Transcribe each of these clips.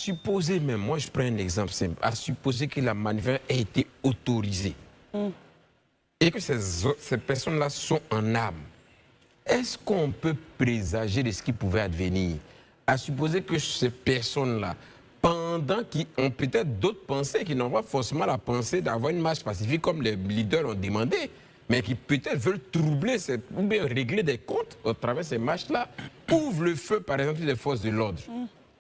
supposer même, moi je prends un exemple simple, à supposer que la manifestation ait été autorisée et que ces personnes-là sont en armes, est-ce qu'on peut présager de ce qui pouvait advenir? À supposer que ces personnes-là, pendant qu'ils ont peut-être d'autres pensées, qui n'ont pas forcément la pensée d'avoir une marche pacifique comme les leaders ont demandé, mais qui peut-être veulent troubler ou bien régler des comptes au travers de ces marches-là, ouvrent le feu, par exemple, des forces de l'ordre.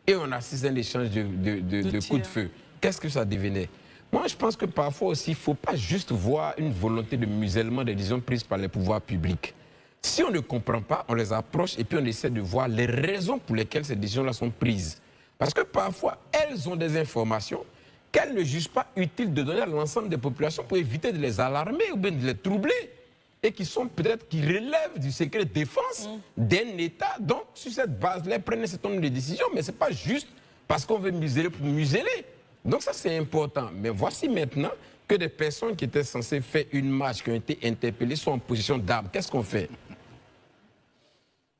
Et on assiste à un échange de coups de feu. Qu'est-ce que ça devenait? Moi, je pense que parfois aussi, il ne faut pas juste voir une volonté de musellement des décisions prises par les pouvoirs publics. Si on ne comprend pas, on les approche et puis on essaie de voir les raisons pour lesquelles ces décisions-là sont prises. Parce que parfois, elles ont des informations qu'elles ne jugent pas utiles de donner à l'ensemble des populations pour éviter de les alarmer ou bien de les troubler. Et qui sont peut-être, qui relèvent du secret de défense d'un État. Donc, sur cette base-là, elles prennent un certain nombre de décisions, mais ce n'est pas juste parce qu'on veut museler pour museler. Donc ça, c'est important. Mais voici maintenant que des personnes qui étaient censées faire une marche, qui ont été interpellées, sont en position d'armes. Qu'est-ce qu'on fait?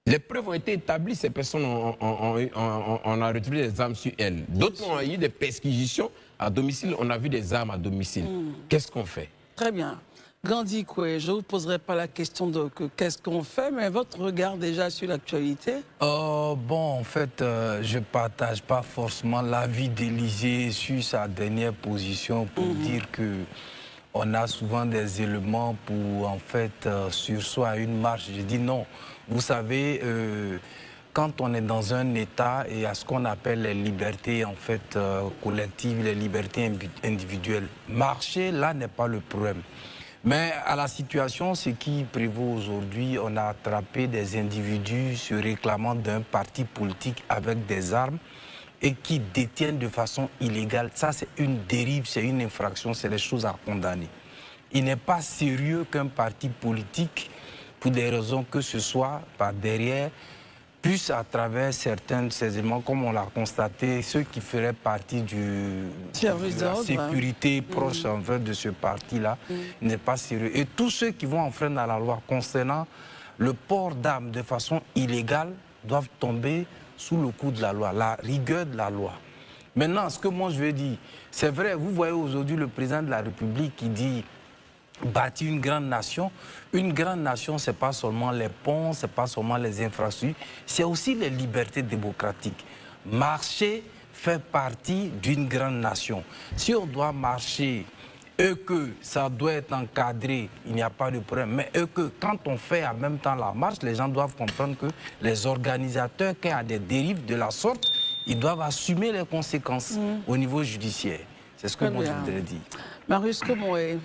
Les preuves ont été établies, ces personnes on a retrouvé des armes sur elles. D'autres ont eu des perquisitions à domicile, on a vu des armes à domicile. Qu'est-ce qu'on fait? Très bien. Gandhi Koué, je ne vous poserai pas la question de qu'est-ce qu'on fait, mais votre regard déjà sur l'actualité? Bon, en fait, je ne partage pas forcément l'avis d'Élysée sur sa dernière position pour dire que on a souvent des éléments pour, en fait, sursoir à une marche. Je dis non. Vous savez, quand on est dans un État et à ce qu'on appelle les libertés, en fait, collectives, les libertés individuelles, marcher, là, n'est pas le problème. Mais à la situation, ce qui prévaut aujourd'hui, on a attrapé des individus se réclamant d'un parti politique avec des armes et qui détiennent de façon illégale. Ça, c'est une dérive, c'est une infraction, c'est des choses à condamner. Il n'est pas sérieux qu'un parti politique, pour des raisons que ce soit par derrière, puisse à travers certains de ces éléments, comme on l'a constaté, ceux qui feraient partie de la sécurité proche en fait, de ce parti-là, n'est pas sérieux. Et tous ceux qui vont enfreindre à la loi concernant le port d'armes de façon illégale doivent tomber sous le coup de la loi, la rigueur de la loi. Maintenant, ce que moi je veux dire, c'est vrai, vous voyez aujourd'hui le président de la République qui dit bâtir une grande nation. Une grande nation, ce n'est pas seulement les ponts, ce n'est pas seulement les infrastructures, c'est aussi les libertés démocratiques. Marcher fait partie d'une grande nation. Si on doit marcher et que ça doit être encadré, il n'y a pas de problème. Mais que quand on fait en même temps la marche, les gens doivent comprendre que les organisateurs, quand il y a des dérives de la sorte, ils doivent assumer les conséquences au niveau judiciaire. C'est ce que moi je voudrais dire. Marius, comment est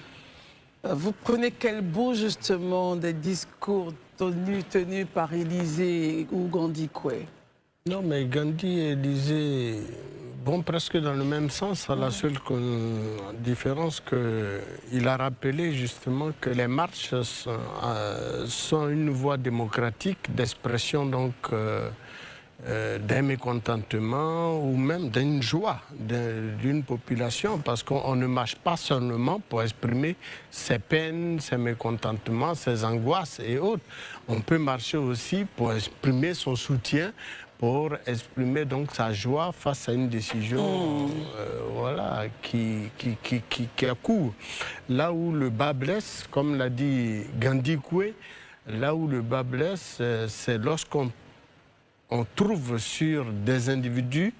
vous prenez quel bout justement des discours tenus par Élysée ou Gandhi Koué? Non, mais Gandhi et Élysée vont presque dans le même sens, à la seule différence qu'il a rappelé justement que les marches sont une voie démocratique d'expression donc d'un mécontentement ou même d'une joie d'une population, parce qu'on ne marche pas seulement pour exprimer ses peines, ses mécontentements, ses angoisses et autres. On peut marcher aussi pour exprimer son soutien, pour exprimer donc sa joie face à une décision voilà, qui accourt. Là où le bas blesse, comme l'a dit Gandhi Koué, là où le bas blesse, c'est lorsqu'on trouve sur des individus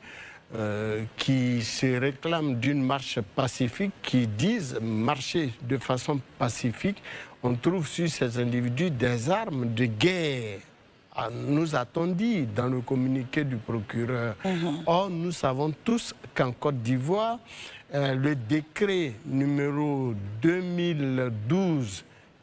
qui se réclament d'une marche pacifique, qui disent marcher de façon pacifique, on trouve sur ces individus des armes de guerre. Nous a-t-on dit dans le communiqué du procureur. Or, nous savons tous qu'en Côte d'Ivoire, le décret numéro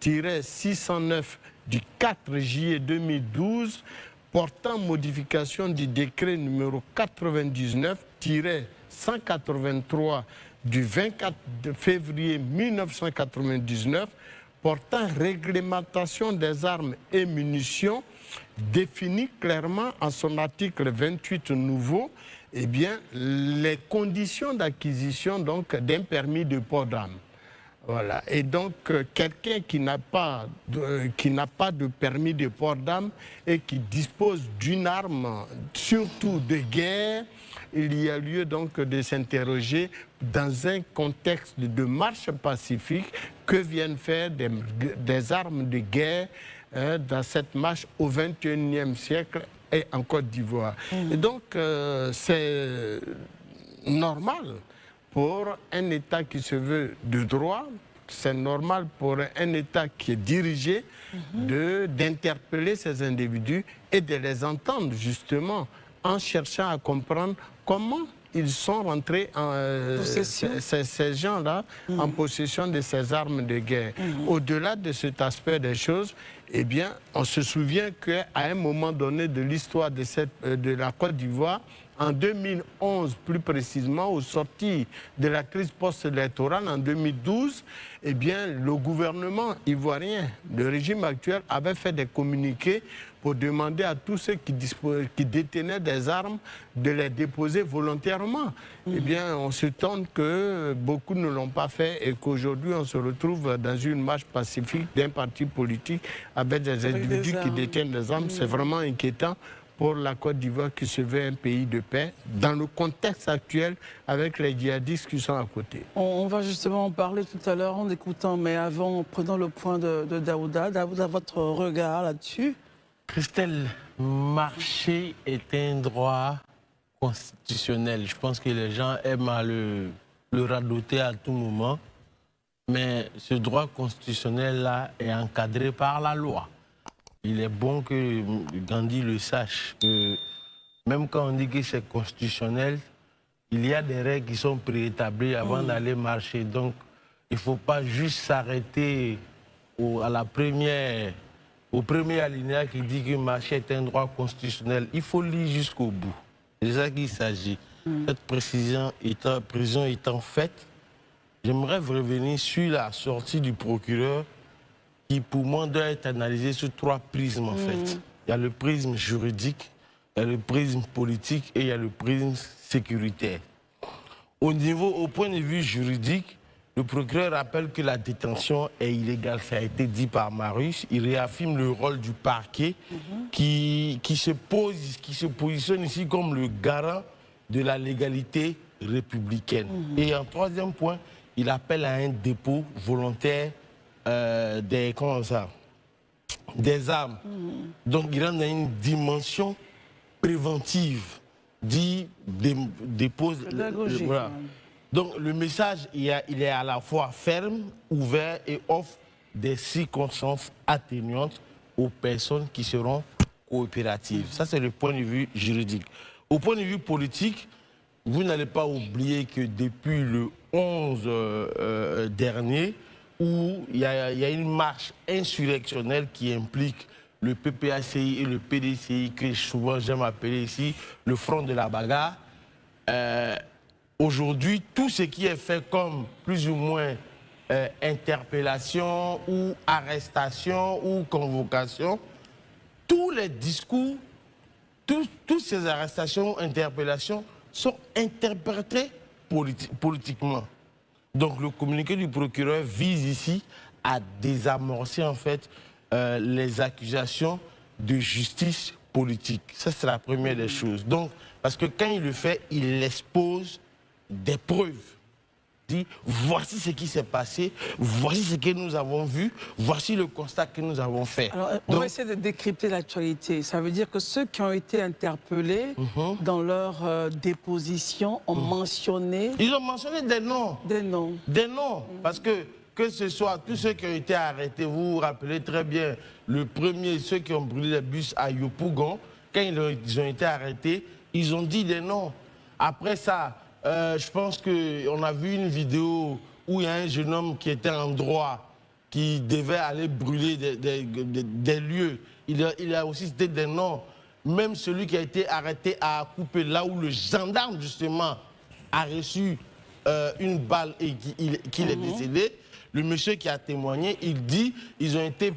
2012-609 du 4 juillet 2012 portant modification du décret numéro 99-183 du 24 février 1999 portant réglementation des armes et munitions définit clairement en son article 28 nouveau eh bien, les conditions d'acquisition d'un permis de port d'armes. Voilà. Et donc, quelqu'un qui n'a pas de permis de port d'armes et qui dispose d'une arme, surtout de guerre, il y a lieu donc de s'interroger dans un contexte de marche pacifique que viennent faire des armes de guerre dans cette marche au XXIe siècle et en Côte d'Ivoire. Et donc, c'est normal pour un État qui se veut de droit, c'est normal pour un État qui est dirigé d'interpeller ces individus et de les entendre justement en cherchant à comprendre comment ils sont rentrés ces gens-là en possession de ces armes de guerre. Au-delà de cet aspect des choses, eh bien, on se souvient qu'à un moment donné de l'histoire de la Côte d'Ivoire, en 2011, plus précisément, au sorti de la crise post-électorale en 2012, eh bien, le gouvernement ivoirien, le régime actuel, avait fait des communiqués pour demander à tous ceux qui détenaient des armes de les déposer volontairement. Eh bien, on se tente que beaucoup ne l'ont pas fait et qu'aujourd'hui, on se retrouve dans une marche pacifique d'un parti politique avec des individus qui détiennent des armes. C'est vraiment inquiétant pour la Côte d'Ivoire qui se veut un pays de paix, dans le contexte actuel avec les djihadistes qui sont à côté. On va justement en parler tout à l'heure en écoutant, mais avant, prenons le point de Daouda. Daouda, votre regard là-dessus? Christelle, marcher est un droit constitutionnel. Je pense que les gens aiment à le radoter à tout moment, mais ce droit constitutionnel-là est encadré par la loi. Il est bon que Gandhi le sache, que même quand on dit que c'est constitutionnel, il y a des règles qui sont préétablies avant d'aller marcher. Donc, il ne faut pas juste s'arrêter au premier alinéa qui dit que marcher est un droit constitutionnel. Il faut lire jusqu'au bout. C'est de ça qu'il s'agit. Cette précision étant faite, j'aimerais revenir sur la sortie du procureur qui, pour moi, doit être analysée sur 3 prismes, en fait. Il y a le prisme juridique, il y a le prisme politique et il y a le prisme sécuritaire. Au point de vue juridique, le procureur rappelle que la détention est illégale. Ça a été dit par Marius. Il réaffirme le rôle du parquet qui se positionne ici comme le garant de la légalité républicaine. Et en 3e point, il appelle à un dépôt volontaire des armes. Donc il rentre dans une dimension préventive, dépose. Voilà. Donc le message, il est à la fois ferme, ouvert et offre des circonstances atténuantes aux personnes qui seront coopératives. Ça, c'est le point de vue juridique. Au point de vue politique, vous n'allez pas oublier que depuis le 11 dernier, où il y a une marche insurrectionnelle qui implique le PPACI et le PDCI, que souvent j'aime appeler ici le front de la bagarre. Aujourd'hui, tout ce qui est fait comme plus ou moins interpellation ou arrestation ou convocation, tous les discours, toutes ces arrestations, interpellations sont interprétés politiquement. Donc le communiqué du procureur vise ici à désamorcer en fait les accusations de justice politique. Ça, c'est la première des choses. Donc, parce que quand il le fait, il expose des preuves. Il dit, voici ce qui s'est passé, voici ce que nous avons vu, voici le constat que nous avons fait. Alors, on va essayer de décrypter l'actualité. Ça veut dire que ceux qui ont été interpellés dans leur déposition ont mentionné... Ils ont mentionné des noms. Des noms. Des noms. Parce que ce soit tous ceux qui ont été arrêtés, vous vous rappelez très bien, le premier, ceux qui ont brûlé les bus à Yopougon, quand ils ont été arrêtés, ils ont dit des noms. Après ça, je pense qu'on a vu une vidéo où il y a un jeune homme qui était en droit, qui devait aller brûler des lieux. Il a aussi cité des noms. Même celui qui a été arrêté à couper là où le gendarme, justement, a reçu une balle et qu'il est décédé. Le monsieur qui a témoigné, il dit ils ont été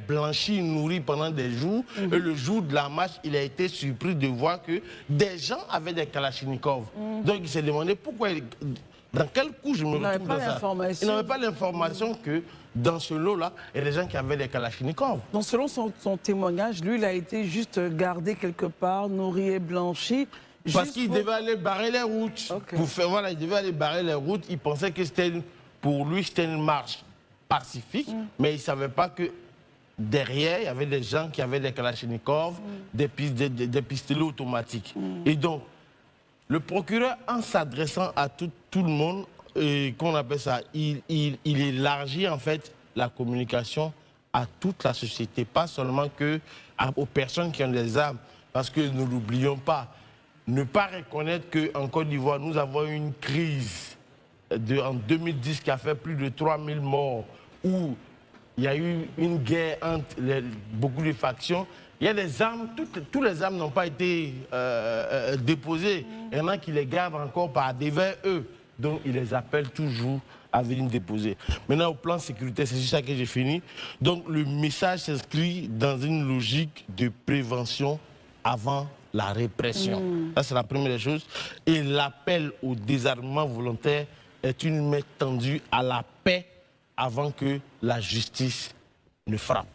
blanchis, nourris pendant des jours. Et le jour de la marche, il a été surpris de voir que des gens avaient des kalachnikovs. Donc il s'est demandé pourquoi, dans quel coup je me retrouve dans ça. Il n'avait pas l'information que dans ce lot-là, il y a des gens qui avaient des kalachnikovs. Donc selon son témoignage, lui, il a été juste gardé quelque part, nourri et blanchi. Parce Juste qu'il pour- devait aller barrer les routes. Ok. Pour faire, voilà, il devait aller barrer les routes. Il pensait que pour lui, c'était une marche pacifique, mais il ne savait pas que derrière, il y avait des gens qui avaient des kalachnikovs, des pistolets automatiques. Et donc, le procureur, en s'adressant à tout le monde, qu'on appelle ça, il élargit en fait la communication à toute la société, pas seulement aux personnes qui ont des armes. Parce que ne l'oublions pas, ne pas reconnaître qu'en Côte d'Ivoire, nous avons eu une crise en 2010 qui a fait plus de 3000 morts, où il y a eu une guerre entre beaucoup de factions. Il y a des armes, toutes les armes n'ont pas été déposées. Il y en a qui les gardent encore par devers eux. Donc, ils les appellent toujours à venir déposer. Maintenant, au plan sécurité, c'est sur ça que j'ai fini. Donc, le message s'inscrit dans une logique de prévention avant la répression. Ça, c'est la première chose. Et l'appel au désarmement volontaire est une main tendue à la paix avant que la justice ne frappe.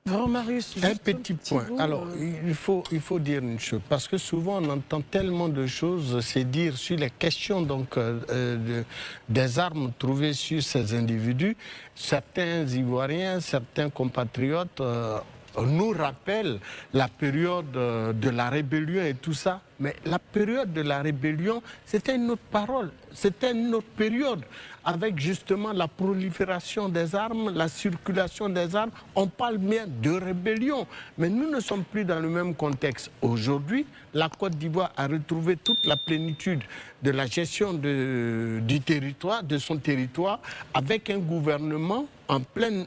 Vraiment, Marius, Un juste petit point. bout, Alors, il faut dire une chose, parce que souvent on entend tellement de choses, c'est dire sur les questions donc, des armes trouvées sur ces individus. Certains Ivoiriens, certains compatriotes nous rappellent la période de la rébellion et tout ça. Mais la période de la rébellion, c'était une autre parole, c'était une autre période, avec justement la prolifération des armes, la circulation des armes. On parle bien de rébellion, mais nous ne sommes plus dans le même contexte. Aujourd'hui, la Côte d'Ivoire a retrouvé toute la plénitude de la gestion du territoire, de son territoire, avec un gouvernement en pleine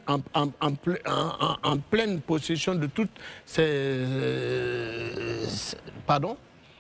possession de toutes ces... pardon ?